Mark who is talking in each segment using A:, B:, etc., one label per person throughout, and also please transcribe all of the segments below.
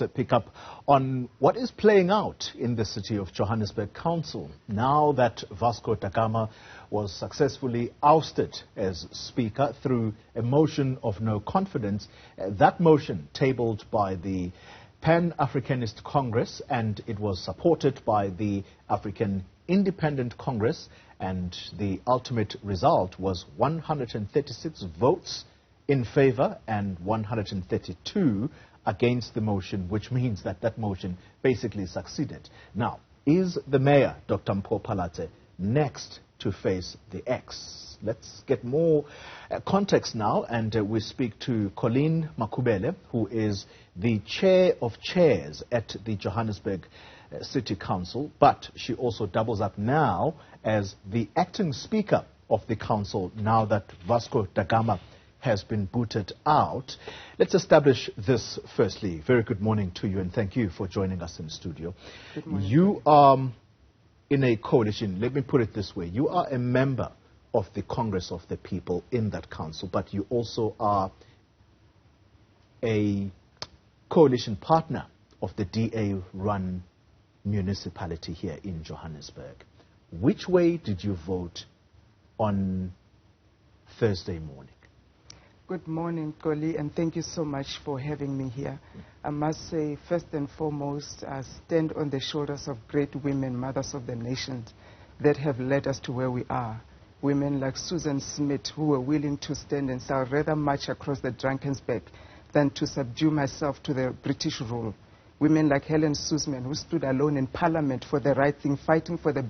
A: let's pick up on what is playing out in the city of Johannesburg Council. Now that Vasco da Gama was successfully ousted as Speaker through a motion of no confidence, that motion tabled by the Pan-Africanist Congress, and it was supported by the African Independent Congress, and the ultimate result was 136 votes in favor and 132 against the motion, which means that that motion basically succeeded. Now, is the mayor, Dr. Mpho Phalatse, next to face the X? Let's get more context now, and we speak to Colleen Makhubele, who is the chair of chairs at the Johannesburg City Council, but she also doubles up now as the acting speaker of the council now that Vasco da Gama has been booted out. Let's establish this firstly. Very good morning to you, and thank you for joining us in the studio.
B: Good morning.
A: You are in a coalition. Let me put it this way. You are a member of the Congress of the People in that council, but you also are a coalition partner of the DA-run municipality here in Johannesburg. Which way did you vote on Thursday morning?
B: Good morning, Xoli, and thank you so much for having me here. I must say, first and foremost, I stand on the shoulders of great women, mothers of the nations, that have led us to where we are. Women like Susan Smith, who were willing to stand and say, I'd rather march across the Drakensberg than to subdue myself to the British rule. Women like Helen Suzman, who stood alone in Parliament for the right thing, fighting for the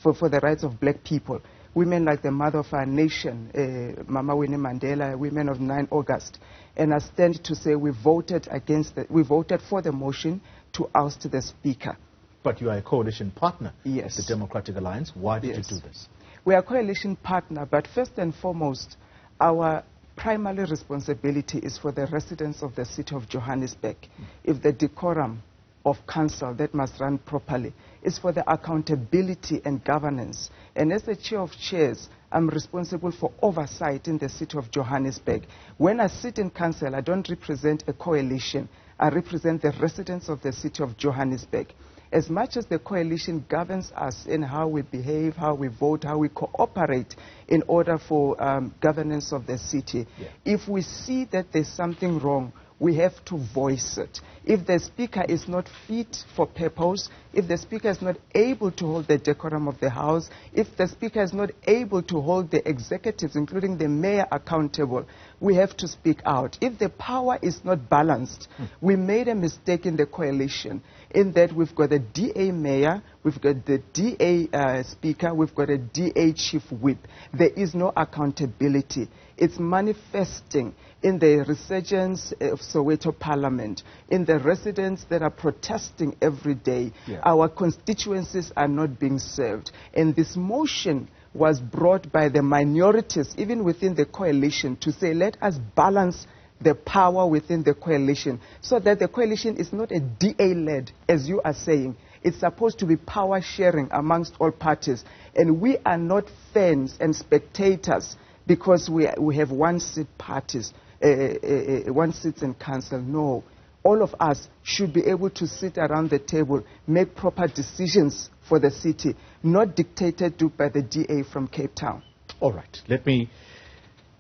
B: for the rights of black people. Women like the mother of our nation, Mama Winnie Mandela, women of 9 August. And I stand to say we voted for the motion to oust the Speaker.
A: But you are a coalition partner
B: Yes.
A: of the Democratic Alliance. Why did
B: Yes.
A: you do this?
B: We are a coalition partner, but first and foremost, our primary responsibility is for the residents of the city of Johannesburg. If the decorum of council that must run properly is for the accountability and governance. And as the chair of chairs, I'm responsible for oversight in the city of Johannesburg. When I sit in council, I don't represent a coalition. I represent the residents of the city of Johannesburg. As much as the coalition governs us in how we behave, how we vote, how we cooperate in order for governance of the city, if we see that there's something wrong, we have to voice it. If the Speaker is not fit for purpose, if the Speaker is not able to hold the decorum of the House, if the Speaker is not able to hold the executives, including the mayor, accountable, we have to speak out. If the power is not balanced, we made a mistake in the coalition in that we've got a DA mayor, we've got the DA speaker, we've got a DA chief whip. There is no accountability. It's manifesting in the resurgence of Soweto Parliament, in the residents that are protesting every day. Our constituencies are not being served. And this motion was brought by the minorities, even within the coalition, to say, let us balance the power within the coalition so that the coalition is not a DA-led, as you are saying. It's supposed to be power sharing amongst all parties. And we are not fans and spectators because we have one-seat parties, one seat in council. No. All of us should be able to sit around the table, make proper decisions for the city, not dictated to by the DA from Cape Town.
A: All right. Let me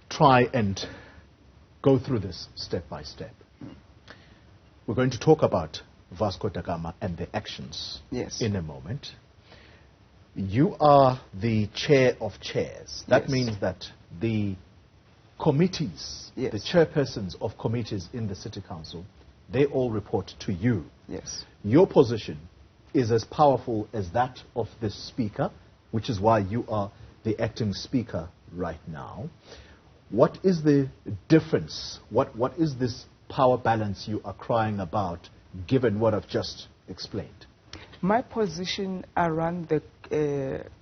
A: try and go through this step by step. We're going to talk about Vasco da Gama and the actions in a moment. You are the chair of chairs. That means that the committees, the chairpersons of committees in the City Council, they all report to you. Your position is as powerful as that of the Speaker, which is why you are the acting Speaker right now. What is the difference? What is this power balance you are crying about, given what I've just explained?
B: My position around the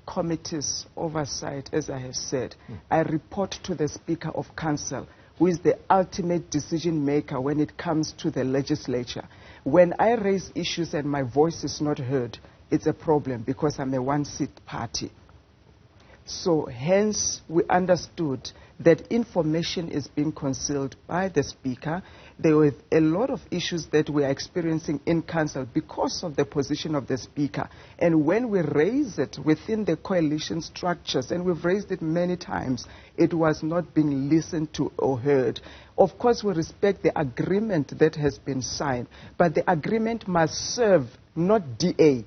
B: committee's oversight, as I have said, I report to the Speaker of Council, who is the ultimate decision maker when it comes to the legislature. When I raise issues and my voice is not heard, it's a problem because I'm a one-seat party. So hence we understood that information is being concealed by the Speaker. There were a lot of issues that we are experiencing in Council because of the position of the Speaker. And when we raise it within the coalition structures, and we've raised it many times, it was not being listened to or heard. Of course, we respect the agreement that has been signed, but the agreement must serve not DA.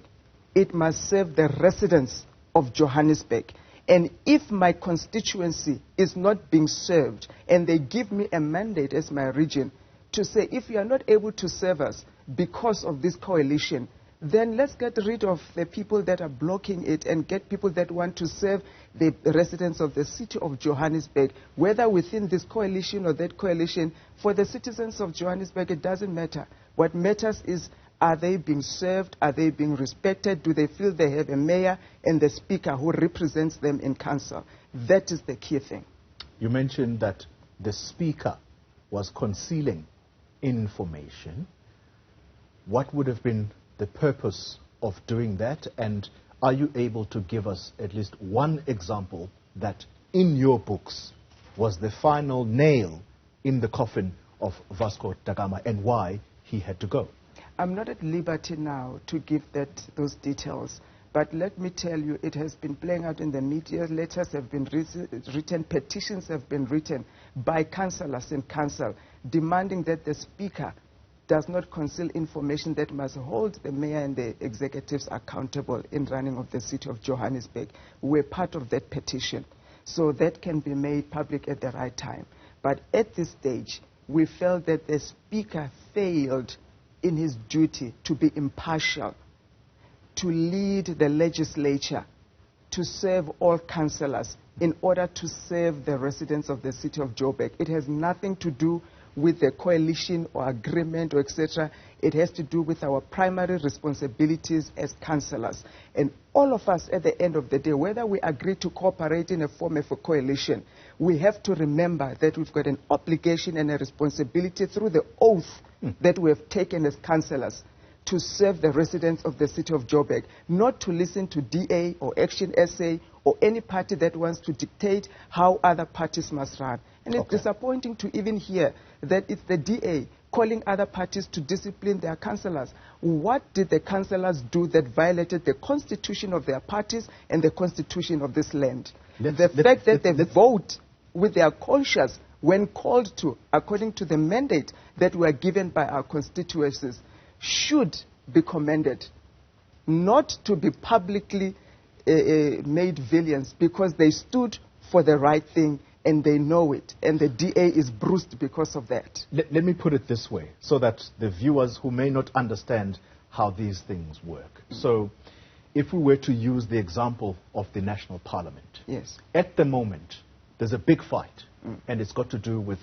B: It must serve the residents of Johannesburg. And if my constituency is not being served, and they give me a mandate as my region to say, if you are not able to serve us because of this coalition, then let's get rid of the people that are blocking it and get people that want to serve the residents of the city of Johannesburg, whether within this coalition or that coalition. For the citizens of Johannesburg, it doesn't matter. What matters is, are they being served? Are they being respected? Do they feel they have a mayor and the Speaker who represents them in Council? That is the key thing.
A: You mentioned that the Speaker was concealing information. What would have been the purpose of doing that? And are you able to give us at least one example that in your books was the final nail in the coffin of Vasco da Gama and why he had to go?
B: I'm not at liberty now to give those details, but let me tell you, it has been playing out in the media. Letters have been written, petitions have been written by councillors in Council demanding that the Speaker does not conceal information that must hold the mayor and the executives accountable in running of the city of Johannesburg. We're part of that petition, so that can be made public at the right time. But at this stage, we felt that the Speaker failed in his duty to be impartial, to lead the legislature, to serve all councillors in order to serve the residents of the city of Joburg. It has nothing to do with the coalition or agreement or etc. It has to do with our primary responsibilities as councillors. And all of us at the end of the day, whether we agree to cooperate in a form of a coalition, we have to remember that we've got an obligation and a responsibility through the oath that we have taken as councillors to serve the residents of the city of Joburg, not to listen to DA or Action SA or any party that wants to dictate how other parties must run. And it's disappointing to even hear that it's the DA calling other parties to discipline their councillors. What did the councillors do that violated the constitution of their parties and the constitution of this land? The fact that they vote with their conscience when called to, according to the mandate that were given by our constituencies, should be commended, not to be publicly made villains, because they stood for the right thing and they know it, and the DA is bruised because of that.
A: Let me put it this way, so that the viewers who may not understand how these things work. So, if we were to use the example of the National Parliament,
B: yes,
A: at the moment, there's a big fight, and it's got to do with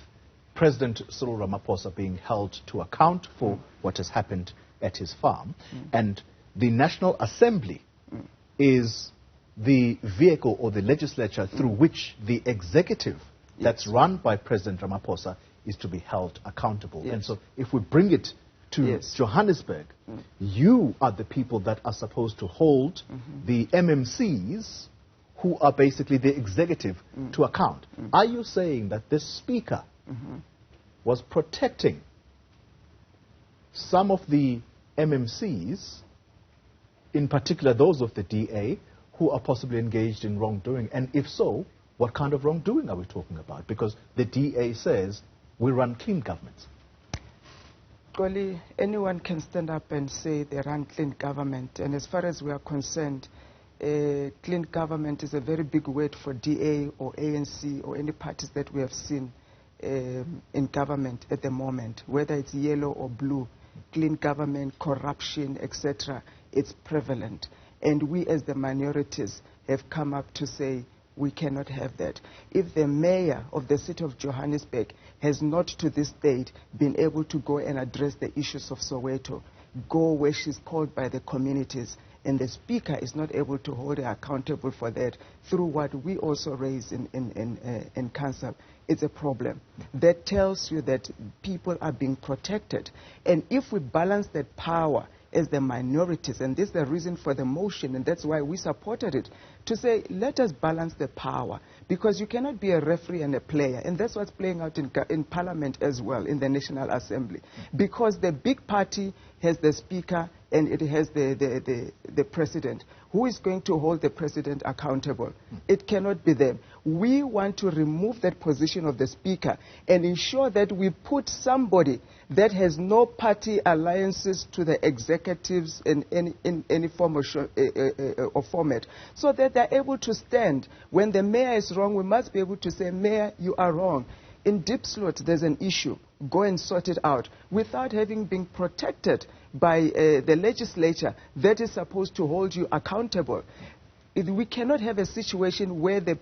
A: President Cyril Ramaphosa being held to account for what has happened at his farm, and the National Assembly is the vehicle or the legislature through which the executive that's run by President Ramaphosa is to be held accountable. And so if we bring it to Johannesburg, you are the people that are supposed to hold the MMCs, who are basically the executive, to account. Are you saying that this Speaker was protecting some of the MMCs, in particular those of the DA, who are possibly engaged in wrongdoing? And if so, what kind of wrongdoing are we talking about? Because the DA says we run clean governments.
B: Xoli, anyone can stand up and say they run clean government. And as far as we are concerned, clean government is a very big word for DA or ANC or any parties that we have seen in government at the moment, whether it's yellow or blue. Clean government, corruption, etc., it's prevalent. And we as the minorities have come up to say we cannot have that. If the mayor of the city of Johannesburg has not to this date been able to go and address the issues of Soweto, go where she's called by the communities, and the Speaker is not able to hold her accountable for that through what we also raise in Council, it's a problem. That tells you that people are being protected. And if we balance that power as the minorities, and this is the reason for the motion, and that's why we supported it, to say, let us balance the power, because you cannot be a referee and a player, and that's what's playing out in Parliament as well, in the National Assembly, because the big party has the Speaker and it has the President. Who is going to hold the President accountable? It cannot be them. We want to remove that position of the Speaker and ensure that we put somebody that has no party alliances to the executives in any form or format, so that they're able to stand. When the mayor is wrong, we must be able to say, Mayor, you are wrong. In Diepsloot, there's an issue. Go and sort it out without having been protected by the legislature that is supposed to hold you accountable. We cannot have a situation where there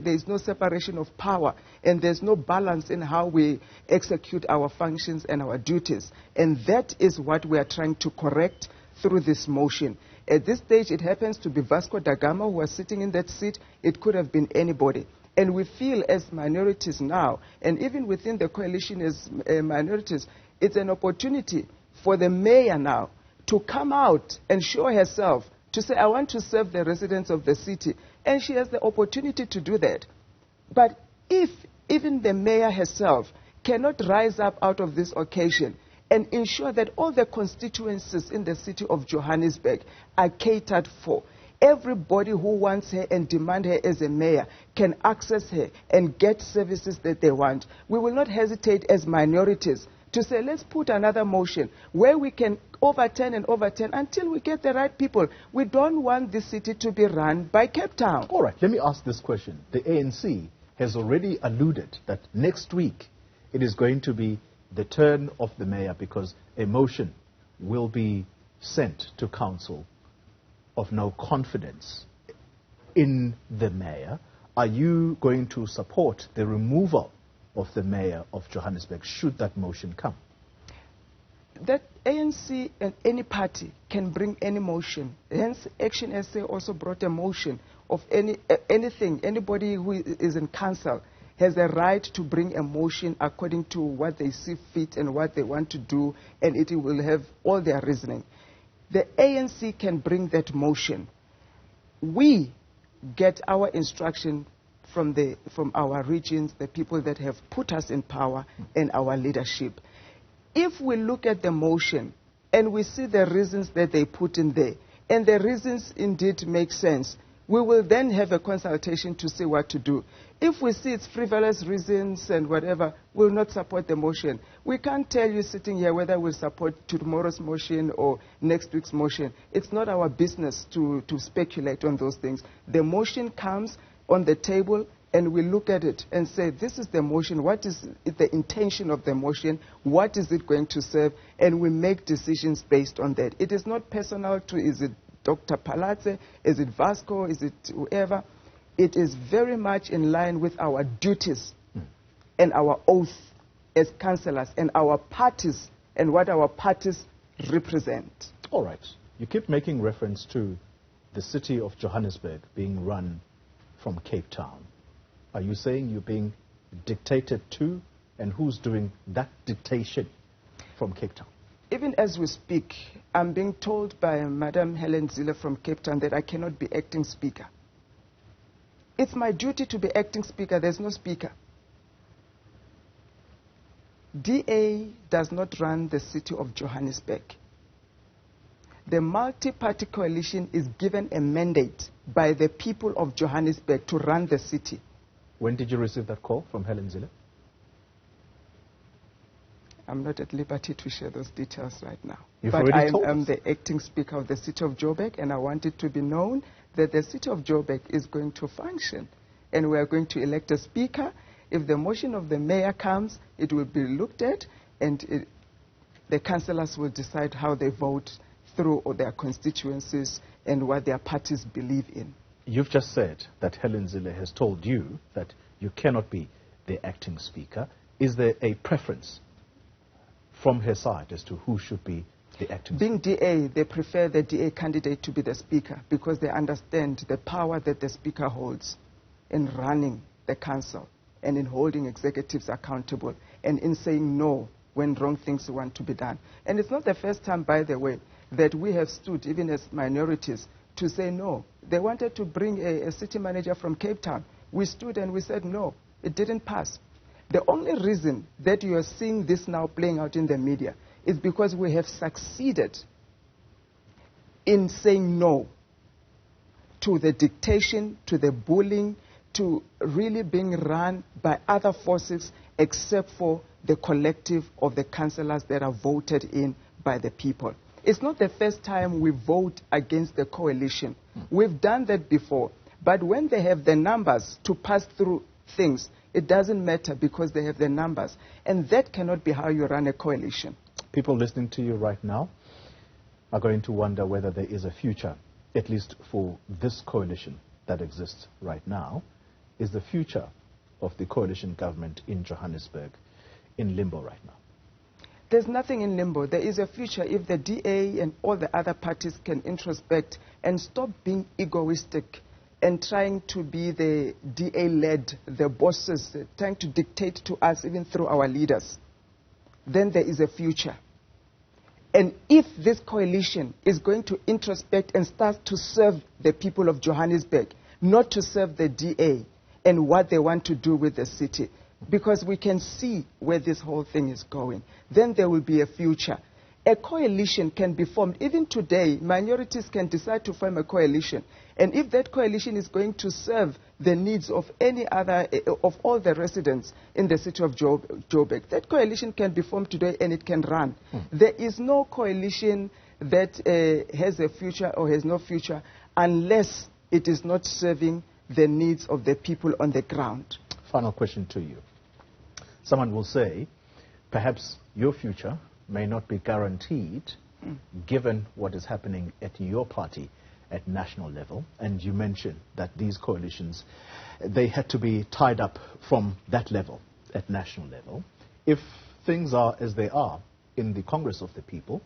B: is no separation of power and there's no balance in how we execute our functions and our duties. And that is what we are trying to correct through this motion. At this stage, it happens to be Vasco da Gama who was sitting in that seat. It could have been anybody. And we feel as minorities now, and even within the coalition as minorities, it's an opportunity for the mayor now to come out and show herself, to say, I want to serve the residents of the city. And she has the opportunity to do that. But if even the mayor herself cannot rise up out of this occasion and ensure that all the constituencies in the city of Johannesburg are catered for, everybody who wants her and demand her as a mayor can access her and get services that they want. We will not hesitate as minorities to say, let's put another motion where we can overturn and overturn until we get the right people. We don't want this city to be run by Cape Town.
A: All right, let me ask this question. The ANC has already alluded that next week it is going to be the turn of the mayor, because a motion will be sent to council of no confidence in the mayor. Are you going to support the removal of the mayor of Johannesburg should that motion come?
B: That ANC and any party can bring any motion. Hence, Action SA also brought a motion of anything. Anybody who is in council has a right to bring a motion according to what they see fit and what they want to do, and it will have all their reasoning. The ANC can bring that motion. We get our instruction from our regions, the people that have put us in power, and our leadership. If we look at the motion and we see the reasons that they put in there, and the reasons indeed make sense, we will then have a consultation to see what to do. If we see it's frivolous reasons and whatever, we'll not support the motion. We can't tell you sitting here whether we'll support tomorrow's motion or next week's motion. It's not our business to speculate on those things. The motion comes on the table and we look at it and say, this is the motion, what is the intention of the motion, what is it going to serve, and we make decisions based on that. It is not personal to, is it Dr. Palatse, is it Vasco, is it whoever. It is very much in line with our duties and our oath as councillors and our parties and what our parties represent.
A: All right. You keep making reference to the city of Johannesburg being run from Cape Town. Are you saying you're being dictated to, and who's doing that dictation from Cape Town?
B: Even as we speak, I'm being told by Madam Helen Zille from Cape Town that I cannot be acting speaker. It's my duty to be acting speaker. There's no speaker. DA does not run the city of Johannesburg. The multi-party coalition is given a mandate by the people of Johannesburg to run the city.
A: When did you receive that call from Helen Zille?
B: I'm not at liberty to share those details right now.
A: You've
B: but
A: already told
B: I'm
A: us.
B: the acting speaker of the city of Joburg, and I want it to be known that the city of Joburg is going to function, and we are going to elect a speaker. If the motion of the mayor comes, it will be looked at, and the councillors will decide how they vote through their constituencies and what their parties believe in.
A: You've just said that Helen Zille has told you that you cannot be the acting speaker. Is there a preference from her side as to who should be the acting
B: Being
A: speaker?
B: DA, they prefer the DA candidate to be the speaker because they understand the power that the speaker holds in running the council and in holding executives accountable and in saying no when wrong things want to be done. And it's not the first time, by the way. that we have stood, even as minorities, to say no. They wanted to bring a city manager from Cape Town. We stood and we said no. It didn't pass. The only reason that you are seeing this now playing out in the media is because we have succeeded in saying no to the dictation, to the bullying, to really being run by other forces except for the collective of the councillors that are voted in by the people. It's not the first time we vote against the coalition. We've done that before. But when they have the numbers to pass through things, it doesn't matter because they have the numbers. And that cannot be how you run a coalition.
A: People listening to you right now are going to wonder whether there is a future, at least for this coalition that exists right now. Is the future of the coalition government in Johannesburg in limbo right now?
B: There's nothing in limbo. There is a future if the DA and all the other parties can introspect and stop being egoistic and trying to be the DA-led, the bosses, trying to dictate to us even through our leaders. Then there is a future. And if this coalition is going to introspect and start to serve the people of Johannesburg, not to serve the DA and what they want to do with the city, because we can see where this whole thing is going, then there will be a future. A coalition can be formed. Even today, minorities can decide to form a coalition. And if that coalition is going to serve the needs of any other, of all the residents in the city of Joburg, that coalition can be formed today and it can run. There is no coalition that has a future or has no future unless it is not serving the needs of the people on the ground.
A: Final question to you. Someone will say, perhaps your future may not be guaranteed given what is happening at your party at national level. And you mentioned that these coalitions, they had to be tied up from that level, at national level. If things are as they are in the Congress of the People,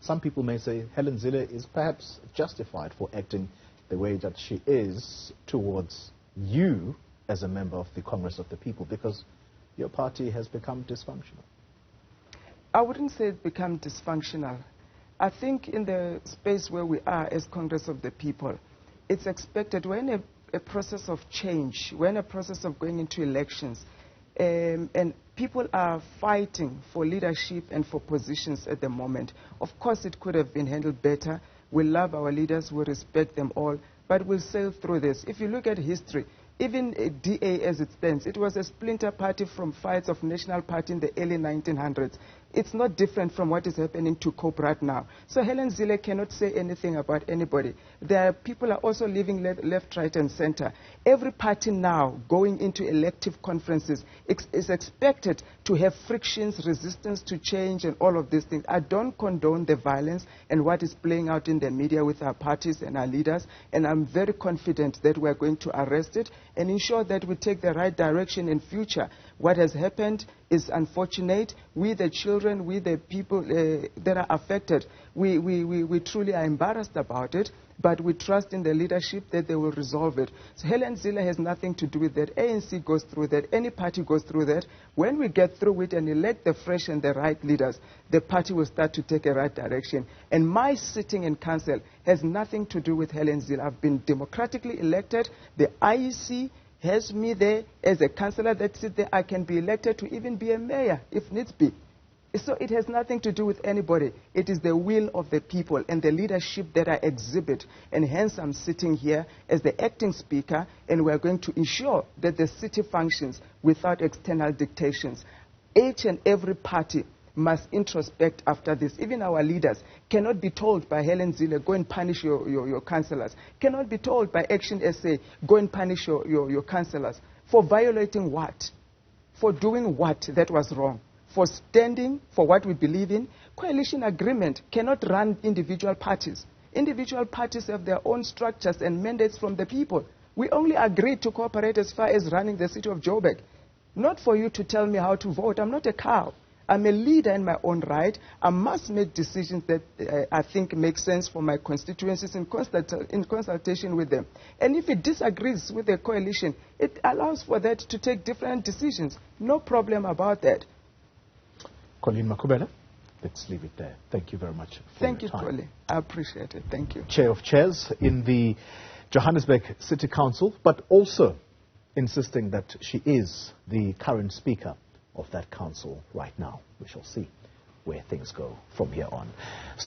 A: some people may say Helen Zille is perhaps justified for acting the way that she is towards you as a member of the Congress of the People, because your party has become dysfunctional.
B: I wouldn't say it's become dysfunctional. I think in the space where we are as Congress of the People, it's expected when a process of change, when a process of going into elections, and people are fighting for leadership and for positions at the moment. Of course, it could have been handled better. We love our leaders, we respect them all, but we'll sail through this. If you look at history, even DA as it stands, it was a splinter party from fights of National Party in the early 1900s. It's not different from what is happening to COPE right now. So Helen Zille cannot say anything about anybody. There are people are also leaving left, right, and center. Every party now going into elective conferences is expected to have frictions, resistance to change, and all of these things. I don't condone the violence and what is playing out in the media with our parties and our leaders, and I'm very confident that we're going to arrest it and ensure that we take the right direction in future. What has happened is unfortunate. We, the children, we, the people that are affected, we truly are embarrassed about it, but we trust in the leadership that they will resolve it. So Helen Zille has nothing to do with that. ANC goes through that. Any party goes through that. When we get through it and elect the fresh and the right leaders, the party will start to take a right direction. And my sitting in council has nothing to do with Helen Zille. I've been democratically elected. The IEC has me there as a councillor that sits there. I can be elected to even be a mayor if needs be. So it has nothing to do with anybody. It is the will of the people and the leadership that I exhibit. And hence I'm sitting here as the acting speaker, and we're going to ensure that the city functions without external dictations. Each and every party must introspect after this. Even our leaders cannot be told by Helen Zille, go and punish your councillors. Cannot be told by Action SA, go and punish your councillors. For violating what? For doing what that was wrong? For standing for what we believe in? Coalition agreement cannot run individual parties. Individual parties have their own structures and mandates from the people. We only agreed to cooperate as far as running the city of Joburg. Not for you to tell me how to vote. I'm not a cow. I'm a leader in my own right. I must make decisions that I think make sense for my constituencies in consultation with them. And if it disagrees with the coalition, it allows for that to take different decisions. No problem about that.
A: Colleen Makhubele, let's leave it there. Thank you very much for
B: Thank
A: your
B: you,
A: time.
B: Xoli. I appreciate it. Thank you.
A: Chair of Chairs in the Johannesburg City Council, but also insisting that she is the current Speaker of that council right now. We shall see where things go from here on.